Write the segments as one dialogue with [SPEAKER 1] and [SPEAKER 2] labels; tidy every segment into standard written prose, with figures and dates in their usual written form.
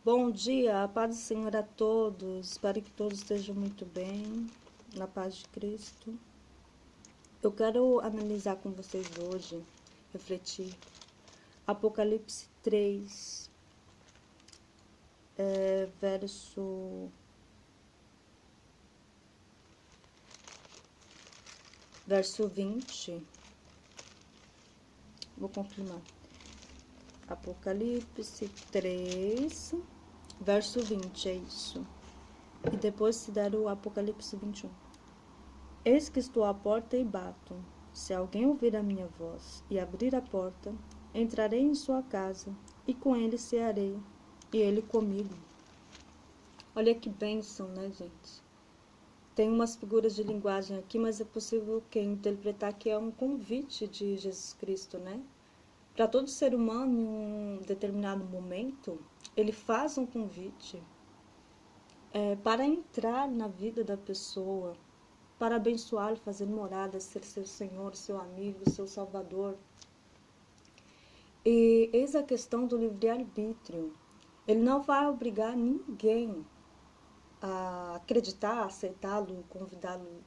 [SPEAKER 1] Bom dia, a paz do Senhor a todos. Espero que todos estejam muito bem, na paz de Cristo. Eu quero analisar com vocês hoje, refletir, Apocalipse 3, verso 20. Vou confirmar. Apocalipse 3, verso 20, é isso. E depois se der o Apocalipse 21. Eis que estou à porta e bato. Se alguém ouvir a minha voz e abrir a porta, entrarei em sua casa e com ele cearei, e ele comigo. Olha que bênção, né, gente? Tem umas figuras de linguagem aqui, mas é possível que interpretar que é um convite de Jesus Cristo, né? Para todo ser humano, em um determinado momento, ele faz um convite para entrar na vida da pessoa, para abençoá-lo, fazer morada, ser seu Senhor, seu amigo, seu Salvador. E eis a questão do livre-arbítrio. Ele não vai obrigar ninguém a acreditar, aceitá-lo, convidá-lo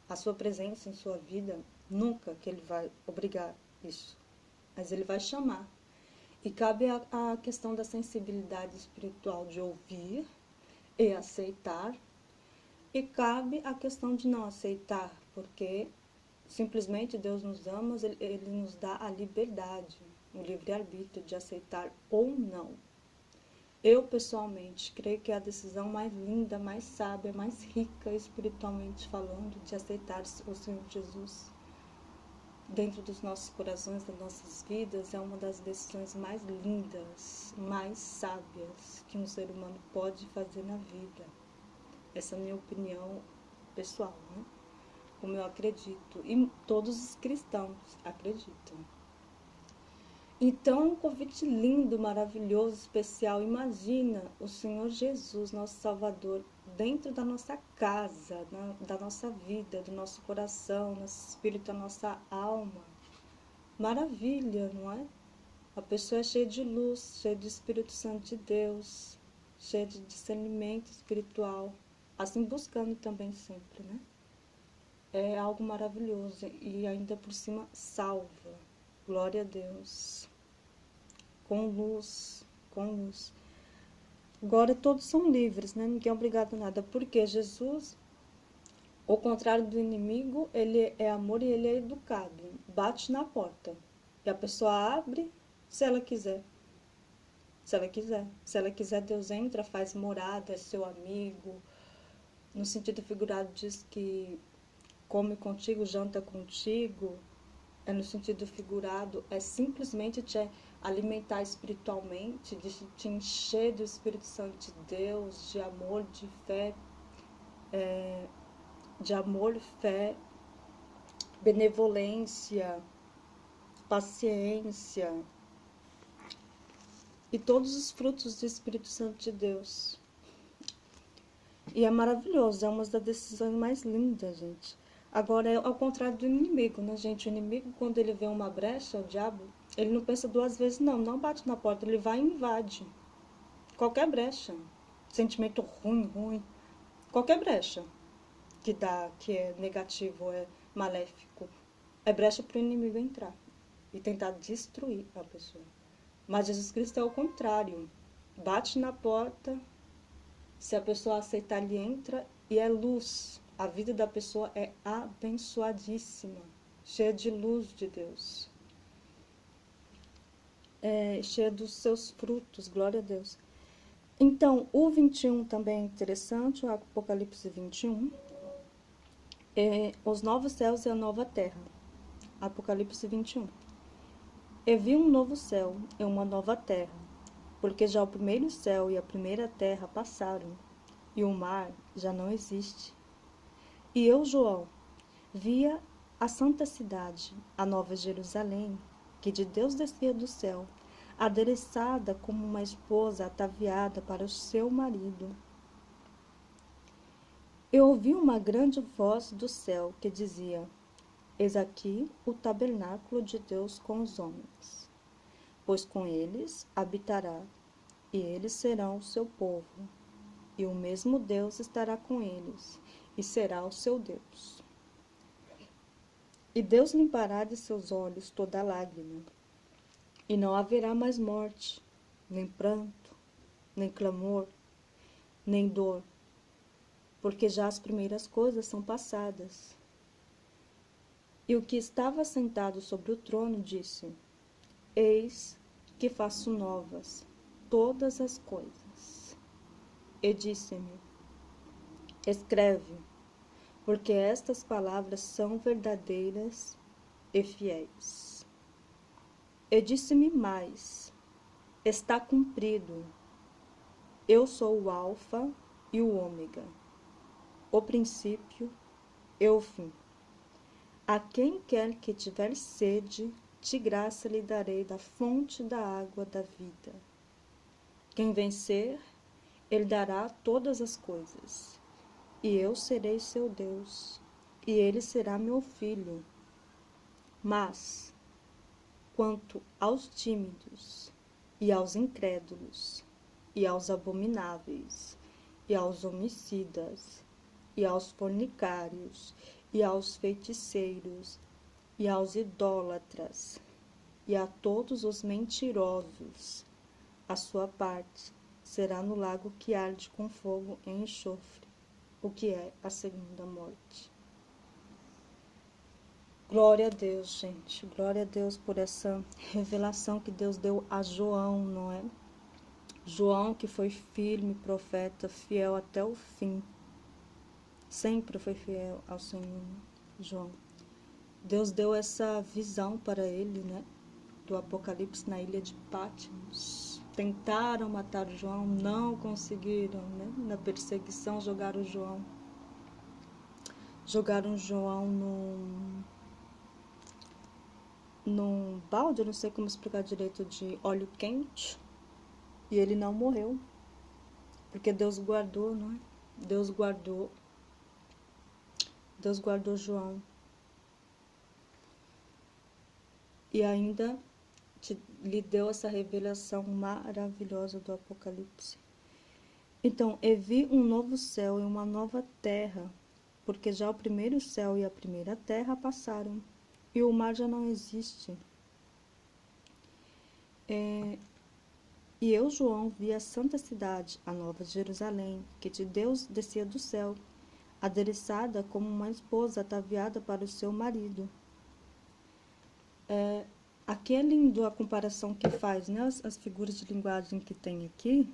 [SPEAKER 1] à sua presença em sua vida. Nunca que ele vai obrigar isso. Mas ele vai chamar. E cabe a questão da sensibilidade espiritual de ouvir e aceitar. E cabe a questão de não aceitar, porque simplesmente Deus nos ama, ele nos dá a liberdade, o livre-arbítrio de aceitar ou não. Eu, pessoalmente, creio que é a decisão mais linda, mais sábia, mais rica espiritualmente falando, de aceitar o Senhor Jesus dentro dos nossos corações, das nossas vidas, é uma das decisões mais lindas, mais sábias que um ser humano pode fazer na vida. Essa é a minha opinião pessoal, né? Como eu acredito, e todos os cristãos acreditam. Então, um convite lindo, maravilhoso, especial. Imagina o Senhor Jesus, nosso Salvador, dentro da nossa casa, da nossa vida, do nosso coração, nosso espírito, a nossa alma. Maravilha, não é? A pessoa é cheia de luz, cheia do Espírito Santo de Deus, cheia de discernimento espiritual, assim buscando também sempre, né? É algo maravilhoso e ainda por cima salva. Glória a Deus. Com luz, com luz. Agora todos são livres, né? Ninguém é obrigado a nada. Porque Jesus, ao contrário do inimigo, ele é amor e ele é educado. Bate na porta. E a pessoa abre se ela quiser. Se ela quiser. Se ela quiser, Deus entra, faz morada, é seu amigo. No sentido figurado, diz que come contigo, janta contigo. É no sentido figurado, é simplesmente te alimentar espiritualmente, de te encher do Espírito Santo de Deus, de amor, fé, benevolência, paciência e todos os frutos do Espírito Santo de Deus. E é maravilhoso, é uma das decisões mais lindas, gente. Agora, é ao contrário do inimigo, né, gente? O inimigo, quando ele vê uma brecha, o diabo, ele não pensa duas vezes, não bate na porta, ele vai e invade. Qualquer brecha. Sentimento ruim, qualquer brecha que é negativo, é maléfico, é brecha para o inimigo entrar e tentar destruir a pessoa. Mas Jesus Cristo é o contrário. Bate na porta, se a pessoa aceitar, ele entra e é luz. A vida da pessoa é abençoadíssima, cheia de luz de Deus. Cheia dos seus frutos, glória a Deus. Então, o 21 também é interessante, o Apocalipse 21. Os novos céus e a nova terra. Apocalipse 21. E vi um novo céu e uma nova terra, porque já o primeiro céu e a primeira terra passaram, e o mar já não existe. E eu, João, via a santa cidade, a nova Jerusalém, que de Deus descia do céu, adereçada como uma esposa ataviada para o seu marido. Eu ouvi uma grande voz do céu que dizia: Eis aqui o tabernáculo de Deus com os homens, pois com eles habitará, e eles serão o seu povo, e o mesmo Deus estará com eles, e será o seu Deus. E Deus limpará de seus olhos toda lágrima, e não haverá mais morte, nem pranto, nem clamor, nem dor, porque já as primeiras coisas são passadas. E o que estava sentado sobre o trono disse: Eis que faço novas todas as coisas. E disse-me: Escreve, porque estas palavras são verdadeiras e fiéis. E disse-me mais: Está cumprido. Eu sou o Alfa e o Ômega, o princípio e o fim. A quem quer que tiver sede, de graça lhe darei da fonte da água da vida. Quem vencer, ele dará todas as coisas, e eu serei seu Deus, e ele será meu filho. Mas, quanto aos tímidos, e aos incrédulos, e aos abomináveis, e aos homicidas, e aos fornicários, e aos feiticeiros, e aos idólatras, e a todos os mentirosos, a sua parte será no lago que arde com fogo e enxofre, o que é a segunda morte. Glória a Deus, gente. Glória a Deus por essa revelação que Deus deu a João, não é? João, que foi firme, profeta, fiel até o fim. Sempre foi fiel ao Senhor, João. Deus deu essa visão para ele, né? Do Apocalipse na ilha de Patmos. Tentaram matar João, não conseguiram, né? Na perseguição jogaram João num balde, eu não sei como explicar direito, de óleo quente, e ele não morreu, porque Deus guardou, não é? Deus guardou João. E ainda lhe deu essa revelação maravilhosa do Apocalipse. Então, eu vi um novo céu e uma nova terra, porque já o primeiro céu e a primeira terra passaram, e o mar já não existe. E eu, João, vi a santa cidade, a nova Jerusalém, que de Deus descia do céu, adereçada como uma esposa ataviada para o seu marido. Aqui é lindo a comparação que faz, né? As figuras de linguagem que tem aqui.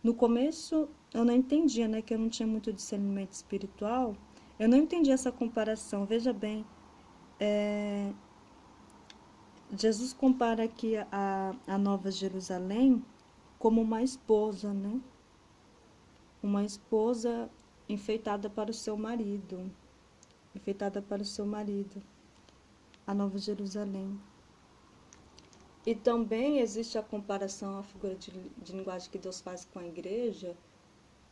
[SPEAKER 1] No começo, eu não entendia, né? Que eu não tinha muito discernimento espiritual. Eu não entendi essa comparação. Veja bem, Jesus compara aqui a Nova Jerusalém como uma esposa, né? Uma esposa enfeitada para o seu marido. Enfeitada para o seu marido. A Nova Jerusalém. E também existe a comparação, a figura de linguagem que Deus faz com a igreja,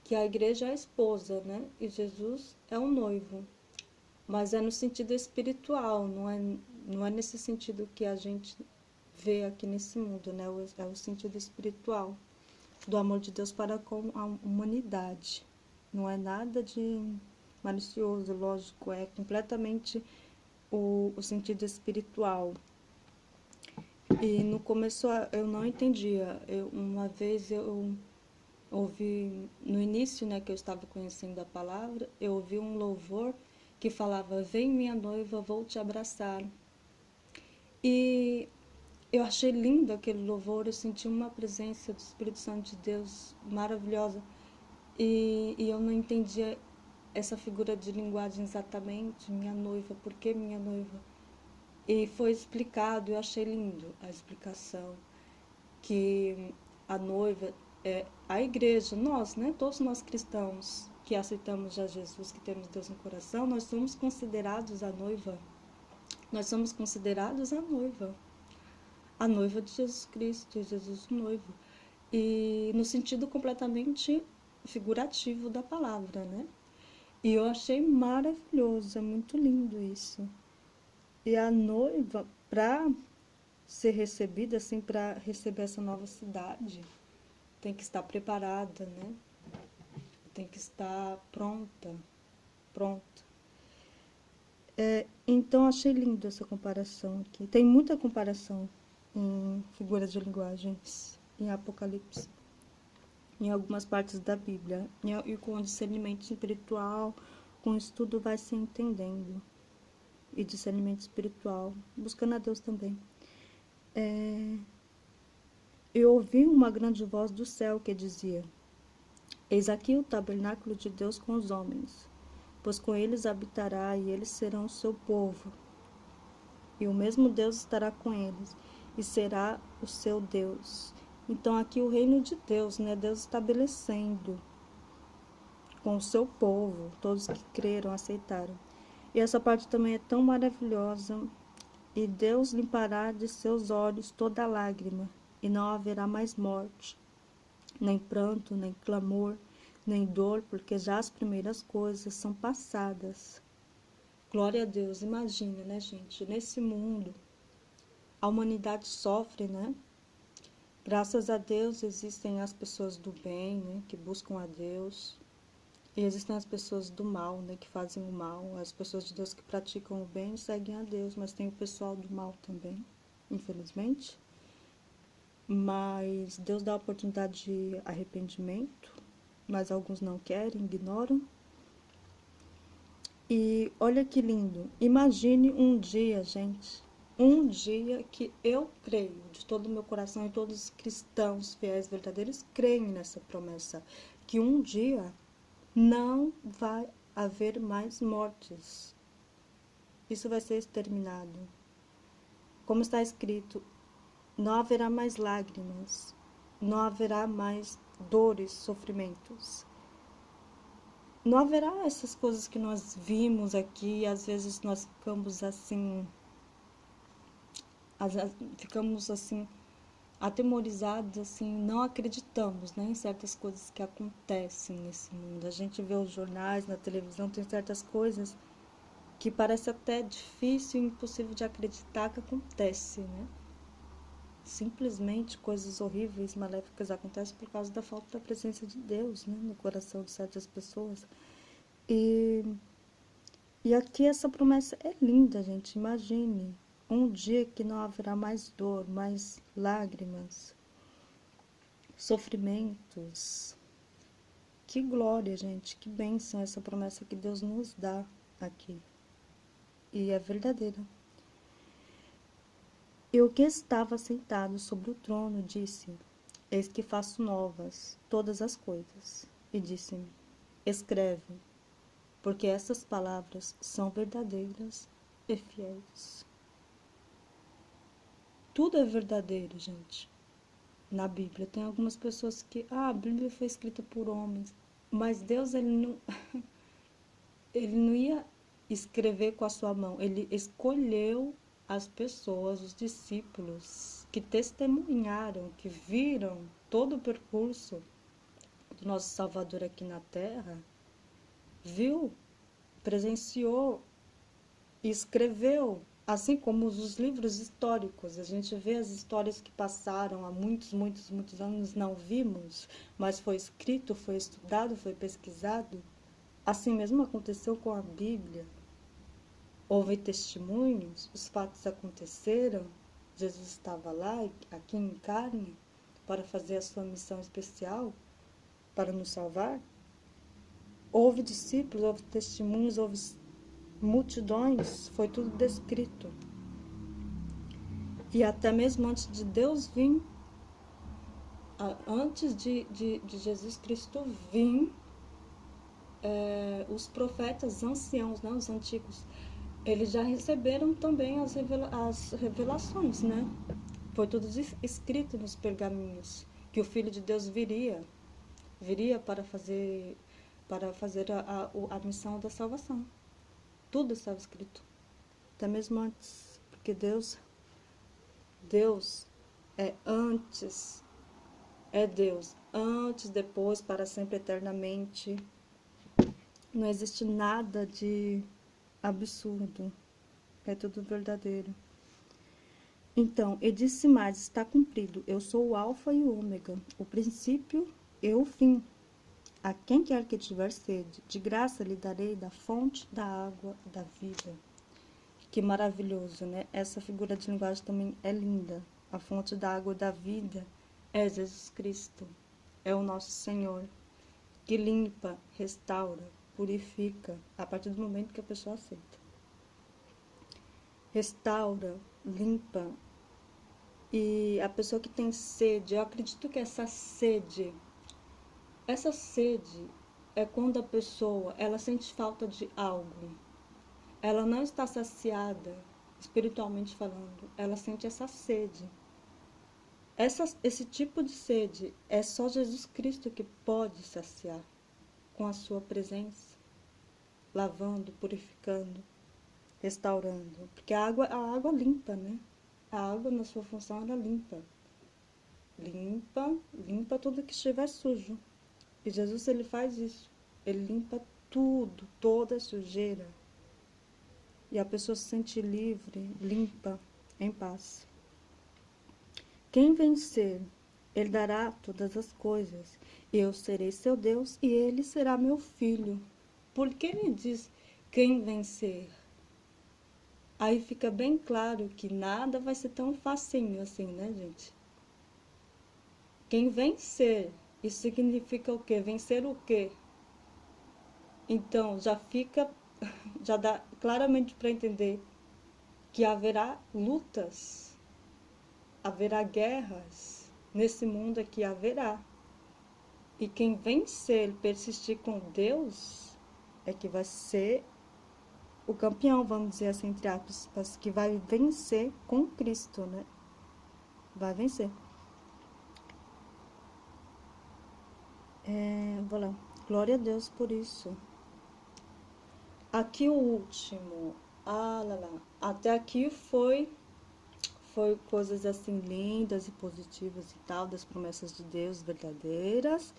[SPEAKER 1] que a igreja é a esposa, né? E Jesus é o noivo. Mas é no sentido espiritual, não é nesse sentido que a gente vê aqui nesse mundo, né? É o sentido espiritual do amor de Deus para com a humanidade. Não é nada de malicioso, lógico, é completamente o sentido espiritual. E no começo eu não entendia. Uma vez eu ouvi, no início, né, que eu estava conhecendo a palavra, eu ouvi um louvor que falava: Vem minha noiva, vou te abraçar. E eu achei lindo aquele louvor, eu senti uma presença do Espírito Santo de Deus maravilhosa. E eu não entendia essa figura de linguagem exatamente, minha noiva, por que minha noiva? E foi explicado, eu achei lindo a explicação, que a noiva é a igreja, nós, né? Todos nós cristãos que aceitamos já Jesus, que temos Deus no coração, nós somos considerados a noiva. Nós somos considerados a noiva de Jesus Cristo, Jesus o noivo. E no sentido completamente figurativo da palavra, né? E eu achei maravilhoso, é muito lindo isso. E a noiva, para ser recebida, assim, para receber essa nova cidade, tem que estar preparada, né? Tem que estar pronta. Então, achei lindo essa comparação aqui. Tem muita comparação em figuras de linguagens, em Apocalipse, em algumas partes da Bíblia. E com o discernimento espiritual, com o estudo, vai se entendendo. E discernimento espiritual, buscando a Deus também. Eu ouvi uma grande voz do céu que dizia: Eis aqui o tabernáculo de Deus com os homens, pois com eles habitará e eles serão o seu povo. E o mesmo Deus estará com eles e será o seu Deus. Então aqui o reino de Deus, né? Deus estabelecendo com o seu povo, todos que creram, aceitaram. E essa parte também é tão maravilhosa. E Deus limpará de seus olhos toda lágrima, e não haverá mais morte, nem pranto, nem clamor, nem dor, porque já as primeiras coisas são passadas. Glória a Deus. Imagina, né, gente? Nesse mundo, a humanidade sofre, né? Graças a Deus existem as pessoas do bem, né, que buscam a Deus. E existem as pessoas do mal, né, que fazem o mal. As pessoas de Deus que praticam o bem seguem a Deus, mas tem o pessoal do mal também, infelizmente. Mas Deus dá a oportunidade de arrependimento, mas alguns não querem, ignoram. E olha que lindo. Imagine um dia, gente, um dia que eu creio de todo o meu coração, e todos os cristãos fiéis verdadeiros creem nessa promessa, que um dia não vai haver mais mortes. Isso vai ser exterminado. Como está escrito, não haverá mais lágrimas, não haverá mais dores, sofrimentos. Não haverá essas coisas que nós vimos aqui, às vezes nós ficamos assim, atemorizados, assim, não acreditamos, né, em certas coisas que acontecem nesse mundo. A gente vê os jornais, na televisão, tem certas coisas que parece até difícil e impossível de acreditar que acontece, né? Simplesmente coisas horríveis, maléficas acontecem por causa da falta da presença de Deus, né, no coração de certas pessoas. E aqui essa promessa é linda, gente. Imagine um dia que não haverá mais dor, mais lágrimas, sofrimentos. Que glória, gente, que bênção essa promessa que Deus nos dá aqui. E é verdadeira. E o que estava sentado sobre o trono disse: Eis que faço novas todas as coisas. E disse-me: Escreve, porque essas palavras são verdadeiras e fiéis. Tudo é verdadeiro, gente. Na Bíblia tem algumas pessoas que, a Bíblia foi escrita por homens, mas Deus ele não ia escrever com a sua mão, ele escolheu as pessoas, os discípulos, que testemunharam, que viram todo o percurso do nosso Salvador aqui na Terra, viu, presenciou e escreveu, assim como os livros históricos. A gente vê as histórias que passaram há muitos anos, não vimos, mas foi escrito, foi estudado, foi pesquisado. Assim mesmo aconteceu com a Bíblia. Houve testemunhos, os fatos aconteceram, Jesus estava lá, aqui em carne, para fazer a sua missão especial, para nos salvar. Houve discípulos, houve testemunhos, houve multidões, foi tudo descrito. E até mesmo antes de Deus vir, antes de Jesus Cristo vir, os profetas anciãos, né, os antigos, eles já receberam também as revelações, né? Foi tudo escrito nos pergaminhos, que o Filho de Deus viria para fazer a missão da salvação. Tudo estava escrito, até mesmo antes, porque Deus é antes, é Deus, antes, depois, para sempre, eternamente. Não existe nada de absurdo, é tudo verdadeiro. Então, ele disse mais, está cumprido. Eu sou o alfa e o ômega, o princípio e o fim. A quem quer que tiver sede, de graça lhe darei da fonte da água da vida. Que maravilhoso, né? Essa figura de linguagem também é linda. A fonte da água da vida é Jesus Cristo, é o nosso Senhor, que limpa, restaura, purifica, a partir do momento que a pessoa aceita. Restaura, limpa. E a pessoa que tem sede, eu acredito que essa sede é quando a pessoa, ela sente falta de algo. Ela não está saciada, espiritualmente falando. Ela sente essa sede. Esse tipo de sede é só Jesus Cristo que pode saciar com a sua presença, lavando, purificando, restaurando. Porque a água limpa, né? A água, na sua função, ela limpa. Limpa tudo que estiver sujo. E Jesus, ele faz isso. Ele limpa tudo, toda a sujeira. E a pessoa se sente livre, limpa, em paz. Quem vencer, ele dará todas as coisas. Eu serei seu Deus e ele será meu filho. Por que ele diz quem vencer? Aí fica bem claro que nada vai ser tão facinho assim, né, gente? Quem vencer, isso significa o quê? Vencer o quê? Então, já dá claramente para entender que haverá lutas, haverá guerras, nesse mundo aqui haverá. E quem vencer, persistir com Deus, é que vai ser o campeão, vamos dizer assim, entre aspas, que vai vencer com Cristo, né? Vai vencer. Vou lá. Glória a Deus por isso. Aqui o último. Lá, lá. Até aqui foi coisas assim lindas e positivas e tal, das promessas de Deus verdadeiras.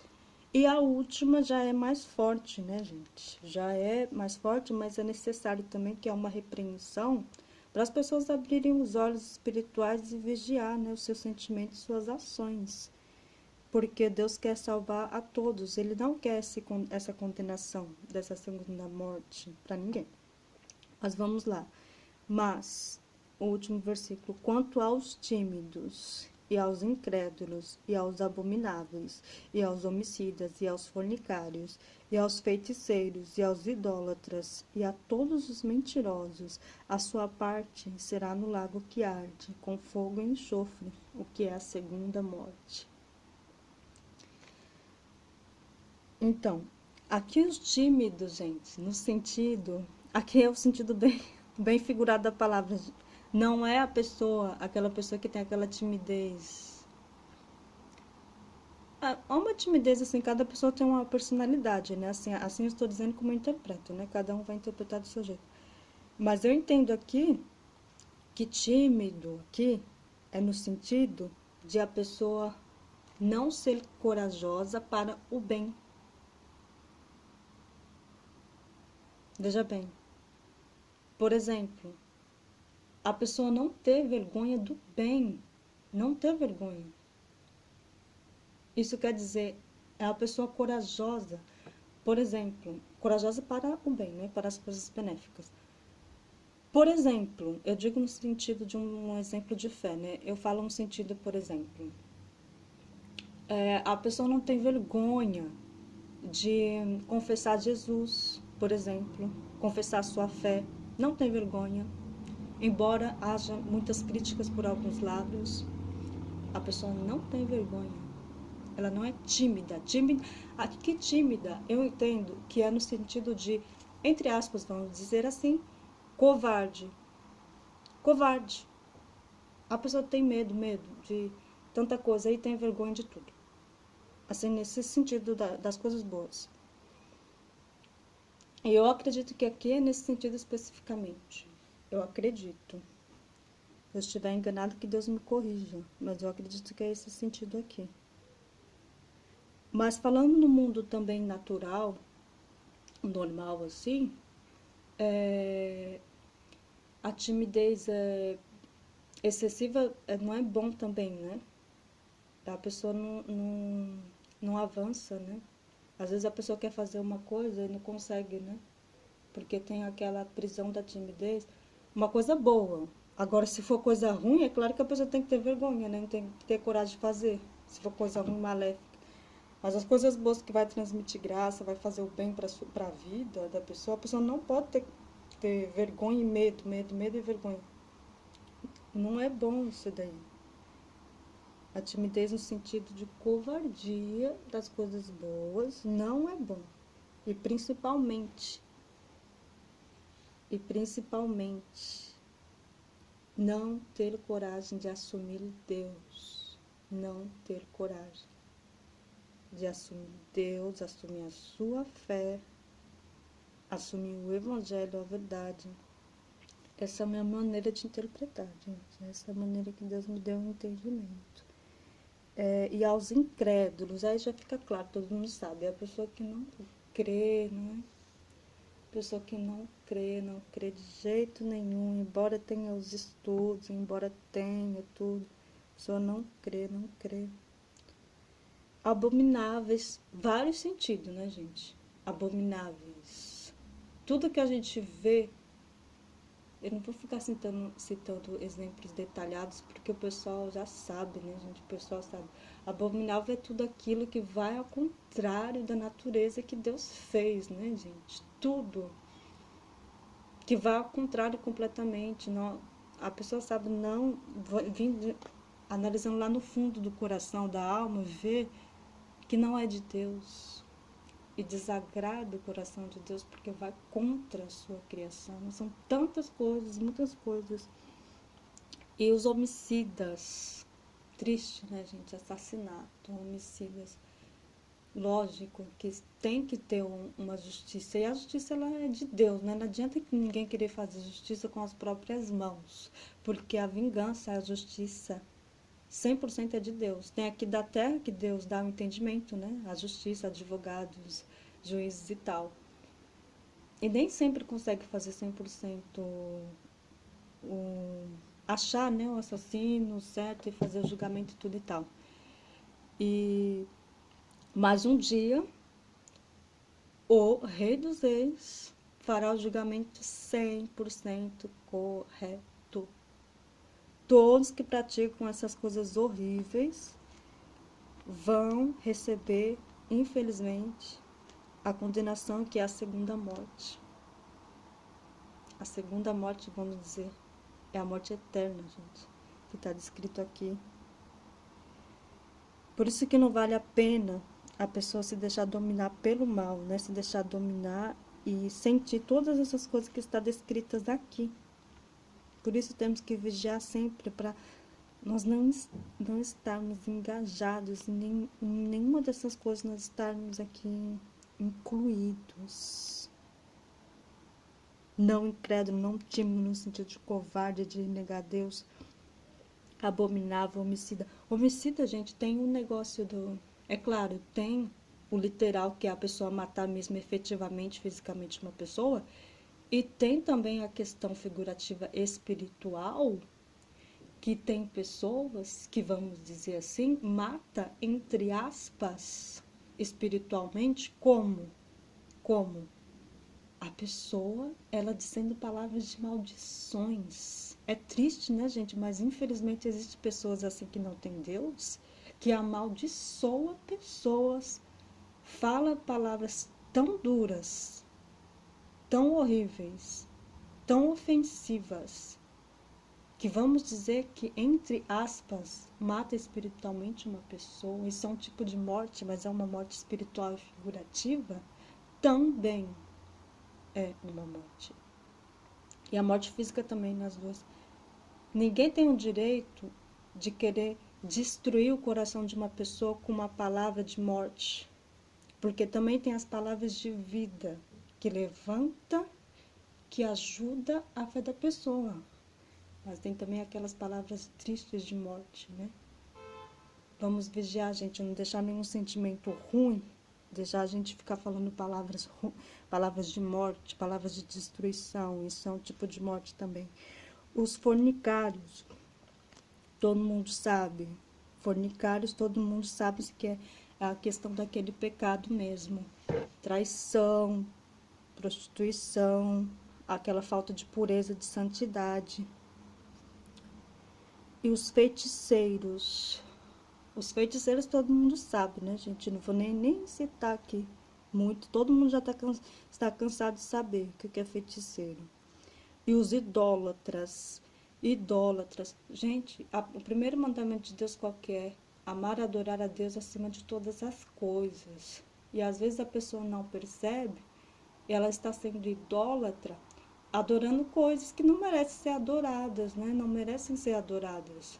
[SPEAKER 1] E a última já é mais forte, né, gente? Já é mais forte, mas é necessário também que é uma repreensão para as pessoas abrirem os olhos espirituais e vigiar, né, os seus sentimentos e suas ações. Porque Deus quer salvar a todos, Ele não quer essa condenação dessa segunda morte para ninguém. Mas vamos lá. Mas, o último versículo, quanto aos tímidos, e aos incrédulos, e aos abomináveis, e aos homicidas, e aos fornicários, e aos feiticeiros, e aos idólatras, e a todos os mentirosos, a sua parte será no lago que arde, com fogo e enxofre, o que é a segunda morte. Então, aqui os tímidos, gente, no sentido, aqui é o sentido bem figurado da palavra. Não é a pessoa, aquela pessoa que tem aquela timidez. Há uma timidez, assim, cada pessoa tem uma personalidade, né? Assim eu estou dizendo como eu interpreto, né? Cada um vai interpretar do seu jeito. Mas eu entendo aqui que tímido aqui é no sentido de a pessoa não ser corajosa para o bem. Veja bem, por exemplo, a pessoa não ter vergonha do bem, não ter vergonha. Isso quer dizer, é a pessoa corajosa, por exemplo, corajosa para o bem, né? Para as coisas benéficas. Por exemplo, eu digo no sentido de um exemplo de fé, né? Eu falo no sentido, por exemplo, a pessoa não tem vergonha de confessar Jesus, por exemplo, confessar sua fé, não tem vergonha. Embora haja muitas críticas por alguns lados, a pessoa não tem vergonha. Ela não é tímida. Que tímida, eu entendo que é no sentido de, entre aspas, vamos dizer assim, covarde. Covarde. A pessoa tem medo de tanta coisa e tem vergonha de tudo. Assim, nesse sentido das coisas boas. E eu acredito que aqui é nesse sentido especificamente. Eu acredito. Se eu estiver enganado, que Deus me corrija. Mas eu acredito que é esse sentido aqui. Mas falando no mundo também natural, normal assim, a timidez excessiva não é bom também, né? A pessoa não avança, né? Às vezes a pessoa quer fazer uma coisa e não consegue, né? Porque tem aquela prisão da timidez. Uma coisa boa. Agora, se for coisa ruim, é claro que a pessoa tem que ter vergonha, né? Tem que ter coragem de fazer. Se for coisa ruim, maléfica. Mas as coisas boas que vai transmitir graça, vai fazer o bem para a vida da pessoa, a pessoa não pode ter vergonha e medo, medo e vergonha. Não é bom isso daí. A timidez no sentido de covardia das coisas boas não é bom. E principalmente, não ter coragem de assumir Deus. Não ter coragem de assumir Deus, assumir a sua fé, assumir o Evangelho, a verdade. Essa é a minha maneira de interpretar, gente. Essa é a maneira que Deus me deu um entendimento. E aos incrédulos, aí já fica claro, todo mundo sabe, é a pessoa que não crê, não é? Pessoa que não crê de jeito nenhum, embora tenha os estudos, embora tenha tudo, a pessoa não crê. Abomináveis, vários sentidos, né, gente? Abomináveis. Tudo que a gente vê, eu não vou ficar citando exemplos detalhados, porque o pessoal já sabe, né, gente? O pessoal sabe. Abominável é tudo aquilo que vai ao contrário da natureza que Deus fez, né, gente? Tudo que vai ao contrário completamente. Não, a pessoa sabe, não, vindo, analisando lá no fundo do coração, da alma, ver que não é de Deus e desagrada o coração de Deus porque vai contra a sua criação. São tantas coisas, muitas coisas. E os homicidas, triste, né, gente? Assassinato, homicidas. Lógico que tem que ter uma justiça. E a justiça, ela é de Deus, né? Não adianta que ninguém querer fazer justiça com as próprias mãos. Porque a vingança, a justiça, 100% é de Deus. Tem aqui da terra que Deus dá o entendimento, né? A justiça, advogados, juízes e tal. E nem sempre consegue fazer 100% achar, né, o assassino certo e fazer o julgamento e tudo e tal. Mas um dia, o Rei dos Reis fará o julgamento 100% correto. Todos que praticam essas coisas horríveis vão receber, infelizmente, a condenação, que é a segunda morte. A segunda morte, vamos dizer, é a morte eterna, gente, que está descrito aqui. Por isso que não vale a pena a pessoa se deixar dominar pelo mal, né? Se deixar dominar e sentir todas essas coisas que estão descritas aqui. Por isso temos que vigiar sempre para nós não estarmos engajados em nenhuma dessas coisas, nós estarmos aqui incluídos. Não incrédulo, não tímido no sentido de covarde, de negar Deus. Abominável, homicida. Homicida, gente, tem um negócio do... É claro, tem o literal, que é a pessoa matar mesmo efetivamente, fisicamente uma pessoa, e tem também a questão figurativa espiritual, que tem pessoas que, vamos dizer assim, mata, entre aspas, espiritualmente, como? A pessoa, ela dizendo palavras de maldições. É triste, né, gente? Mas infelizmente existem pessoas assim que não têm Deus, que amaldiçoa pessoas, fala palavras tão duras, tão horríveis, tão ofensivas, que vamos dizer que, entre aspas, mata espiritualmente uma pessoa. Isso é um tipo de morte, mas é uma morte espiritual e figurativa, também é uma morte. E a morte física também, nas duas. Ninguém tem o direito de querer destruir o coração de uma pessoa com uma palavra de morte. Porque também tem as palavras de vida, que levanta, que ajuda a fé da pessoa. Mas tem também aquelas palavras tristes de morte, né? Vamos vigiar, gente, não deixar nenhum sentimento ruim, deixar a gente ficar falando palavras de morte, palavras de destruição. Isso é um tipo de morte também. Os fornicários, todo mundo sabe. Fornicários, todo mundo sabe que é a questão daquele pecado mesmo. Traição, prostituição, aquela falta de pureza, de santidade. E os feiticeiros. Os feiticeiros todo mundo sabe, né, gente? Não vou nem citar aqui muito. Todo mundo já está cansado de saber o que é feiticeiro. E os idólatras. Idólatras. Gente, o primeiro mandamento de Deus qual que é? Amar e adorar a Deus acima de todas as coisas. E às vezes a pessoa não percebe, ela está sendo idólatra, adorando coisas que não merecem ser adoradas, né? Não merecem ser adoradas.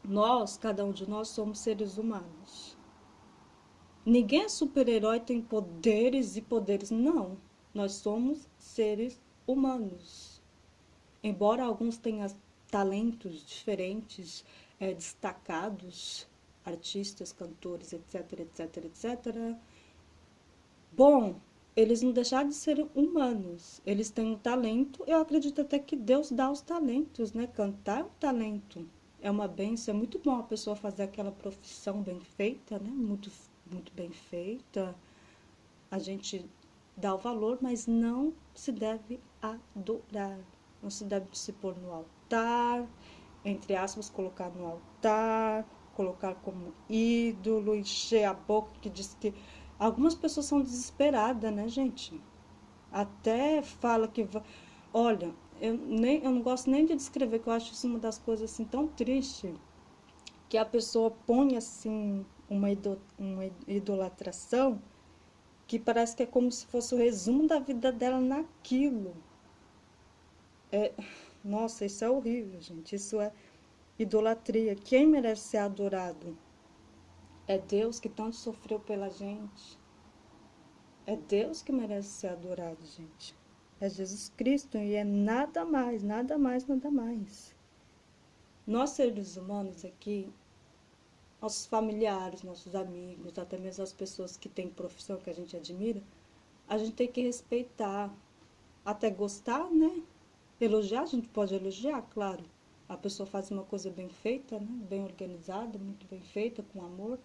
[SPEAKER 1] Nós, cada um de nós, somos seres humanos. Ninguém é super-herói, tem poderes e poderes. Não. Nós somos seres humanos. Embora alguns tenham talentos diferentes, destacados, artistas, cantores, etc, etc, etc. Bom, eles não deixaram de ser humanos. Eles têm um talento. Eu acredito até que Deus dá os talentos, né? Cantar é um talento. É uma bênção. É muito bom a pessoa fazer aquela profissão bem feita, né? Muito, muito bem feita. A gente dá o valor, mas não se deve adorar. Não se deve se pôr no altar, entre aspas, colocar no altar, colocar como ídolo, encher a boca, que diz que... Algumas pessoas são desesperadas, né, gente? Até fala que... Olha, eu não gosto nem de descrever, que eu acho isso uma das coisas assim tão triste, que a pessoa põe assim uma idolatração que parece que é como se fosse o resumo da vida dela naquilo. Nossa, isso é horrível, gente. Isso é idolatria. Quem merece ser adorado? É Deus que tanto sofreu pela gente. É Deus que merece ser adorado, gente. É Jesus Cristo e é nada mais, nada mais, nada mais. Nós, seres humanos aqui, nossos familiares, nossos amigos, até mesmo as pessoas que têm profissão que a gente admira, a gente tem que respeitar, até gostar, né? Elogiar, a gente pode elogiar, claro. A pessoa faz uma coisa bem feita, né? Bem organizada, muito bem feita, com amor,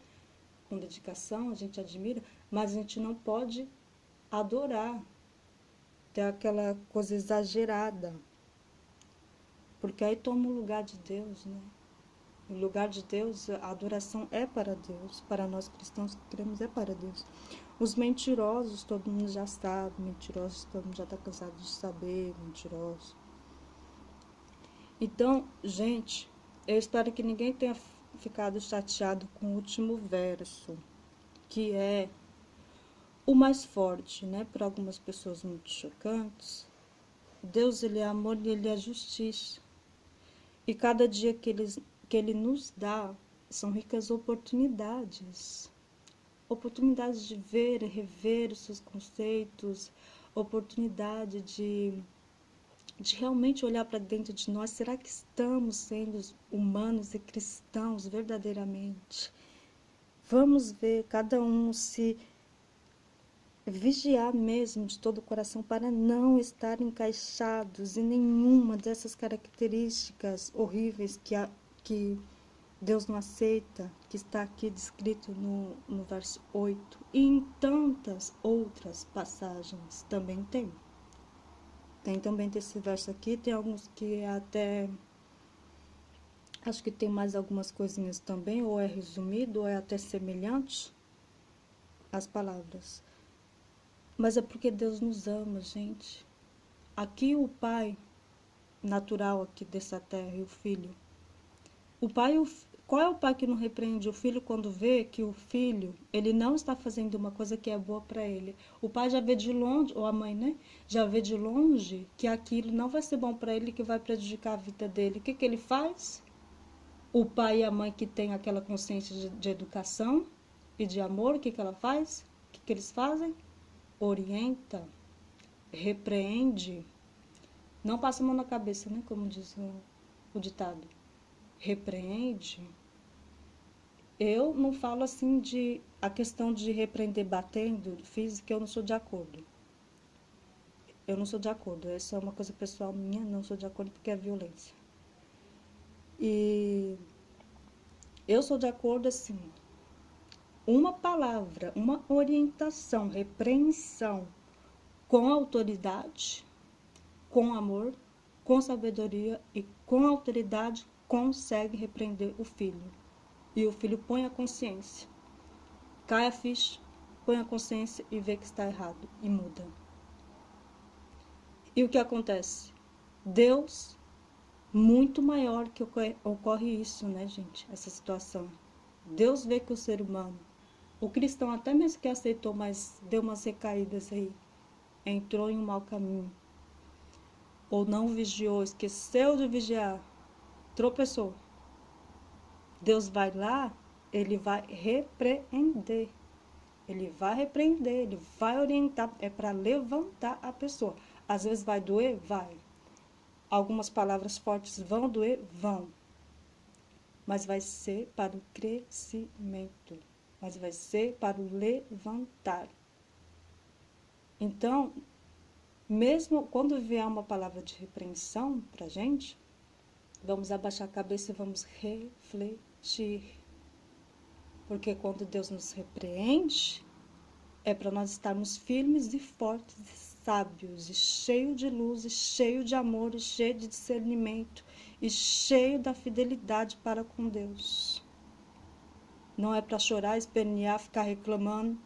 [SPEAKER 1] com dedicação, a gente admira, mas a gente não pode adorar, ter aquela coisa exagerada, porque aí toma o lugar de Deus, né? O lugar de Deus, a adoração é para Deus, para nós cristãos que cremos é para Deus. Os mentirosos, todo mundo já sabe, mentirosos, todo mundo já está cansado de saber, mentirosos. Então, gente, eu espero que ninguém tenha ficado chateado com o último verso, que é o mais forte, né? Para algumas pessoas muito chocantes. Deus, ele é amor e ele é justiça. E cada dia que ele nos dá são ricas oportunidades. Oportunidades de ver e rever os seus conceitos, oportunidade de realmente olhar para dentro de nós. Será que estamos sendo humanos e cristãos verdadeiramente? Vamos ver, cada um se vigiar mesmo de todo o coração para não estar encaixados em nenhuma dessas características horríveis que Deus não aceita, que está aqui descrito no verso 8. E em tantas outras passagens também tem. Tem também desse verso aqui, tem alguns que até... Acho que tem mais algumas coisinhas também, ou é resumido, ou é até semelhante às palavras. Mas é porque Deus nos ama, gente. Aqui o Pai natural aqui dessa terra e o Filho. O pai, qual é o pai que não repreende o filho quando vê que o filho, ele não está fazendo uma coisa que é boa para ele? O pai já vê de longe, ou a mãe, né? Já vê de longe que aquilo não vai ser bom para ele, que vai prejudicar a vida dele. O que ele faz? O pai e a mãe que tem aquela consciência de educação e de amor, o que ela faz? O que eles fazem? Orienta, repreende, não passa a mão na cabeça, né? Como diz o ditado. Repreende. Eu não falo assim de a questão de repreender batendo física, eu não sou de acordo. Eu não sou de acordo. Essa é uma coisa pessoal minha, não sou de acordo porque é violência. E Eu sou de acordo assim, uma palavra, uma orientação, repreensão com autoridade, com amor, com sabedoria e com autoridade consegue repreender o filho. E o filho põe a consciência, cai a ficha, põe a consciência e vê que está errado e muda. E o que acontece? Deus, muito maior que ocorre isso, né, gente? Essa situação. Deus vê que o ser humano, o cristão até mesmo que aceitou, mas deu umas recaídas aí, entrou em um mau caminho, ou não vigiou, esqueceu de vigiar, tropeçou. Deus vai lá, ele vai repreender. Ele vai repreender, ele vai orientar, é para levantar a pessoa. Às vezes vai doer? Vai. Algumas palavras fortes vão doer? Vão. Mas vai ser para o crescimento. Mas vai ser para o levantar. Então, mesmo quando vier uma palavra de repreensão para a gente, vamos abaixar a cabeça e vamos refletir. Porque quando Deus nos repreende, é para nós estarmos firmes e fortes e sábios, e cheio de luz, e cheio de amor, e cheio de discernimento, e cheio da fidelidade para com Deus. Não é para chorar, espernear, ficar reclamando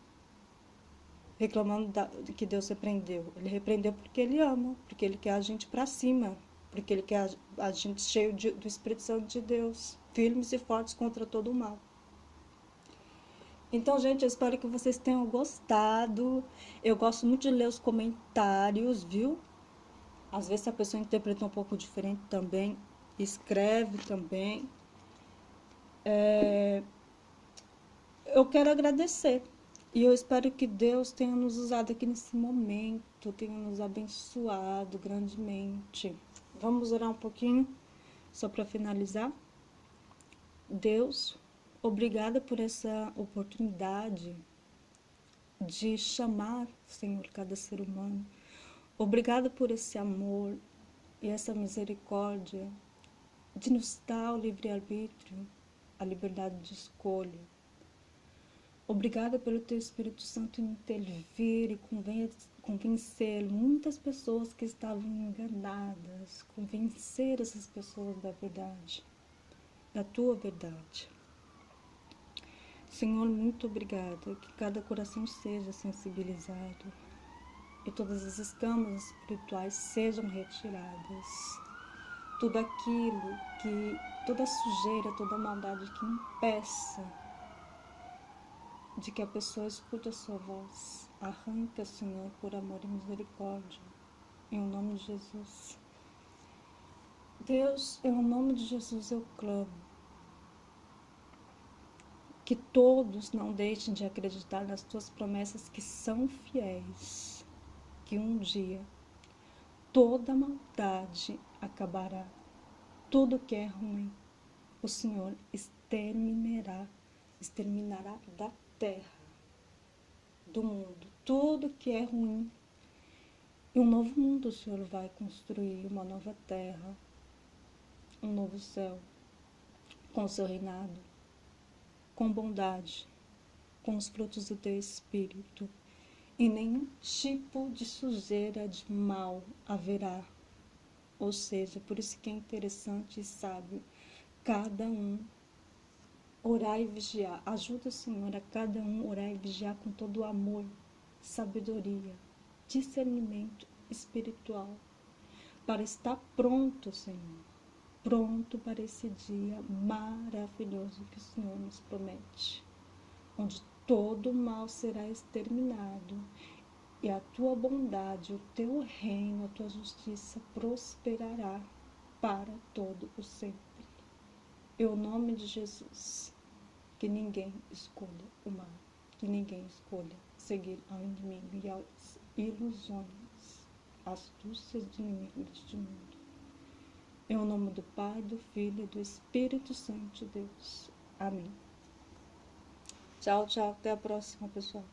[SPEAKER 1] que Deus repreendeu. Ele repreendeu porque Ele ama, porque Ele quer a gente para cima, porque Ele quer a gente cheio do Espírito Santo de Deus, firmes e fortes contra todo o mal. Então, gente, eu espero que vocês tenham gostado. Eu gosto muito de ler os comentários, viu? Às vezes a pessoa interpreta um pouco diferente também, escreve também. Eu quero agradecer. E eu espero que Deus tenha nos usado aqui nesse momento, tenha nos abençoado grandemente. Vamos orar um pouquinho, só para finalizar. Deus, obrigada por essa oportunidade de chamar, Senhor, cada ser humano. Obrigada por esse amor e essa misericórdia de nos dar o livre-arbítrio, a liberdade de escolha. Obrigada pelo Teu Espírito Santo intervir e convencer muitas pessoas que estavam enganadas, convencer essas pessoas da verdade, da Tua verdade. Senhor, muito obrigada, que cada coração seja sensibilizado e todas as escamas espirituais sejam retiradas. Tudo aquilo toda sujeira, toda maldade que impeça de que a pessoa escute a sua voz, arranca, Senhor, por amor e misericórdia, em nome de Jesus. Deus, em nome de Jesus eu clamo que todos não deixem de acreditar nas Tuas promessas que são fiéis, que um dia toda maldade acabará, tudo que é ruim, o Senhor exterminará da terra, do mundo, tudo que é ruim. E um novo mundo o Senhor vai construir, uma nova terra, um novo céu, com o seu reinado, com bondade, com os frutos do teu Espírito. E nenhum tipo de sujeira, de mal haverá. Ou seja, por isso que é interessante e sábio cada um orar e vigiar. Ajuda, Senhor, a cada um orar e vigiar com todo o amor, sabedoria, discernimento espiritual, para estar pronto, Senhor, pronto para esse dia maravilhoso que o Senhor nos promete, onde todo o mal será exterminado e a tua bondade, o teu reino, a tua justiça prosperará para todo o sempre. Em nome de Jesus, que ninguém escolha o mal, que ninguém escolha seguir ao inimigo e às ilusões, astúcias de inimigos deste mundo. Em nome do Pai, do Filho e do Espírito Santo de Deus. Amém. Tchau, tchau. Até a próxima, pessoal.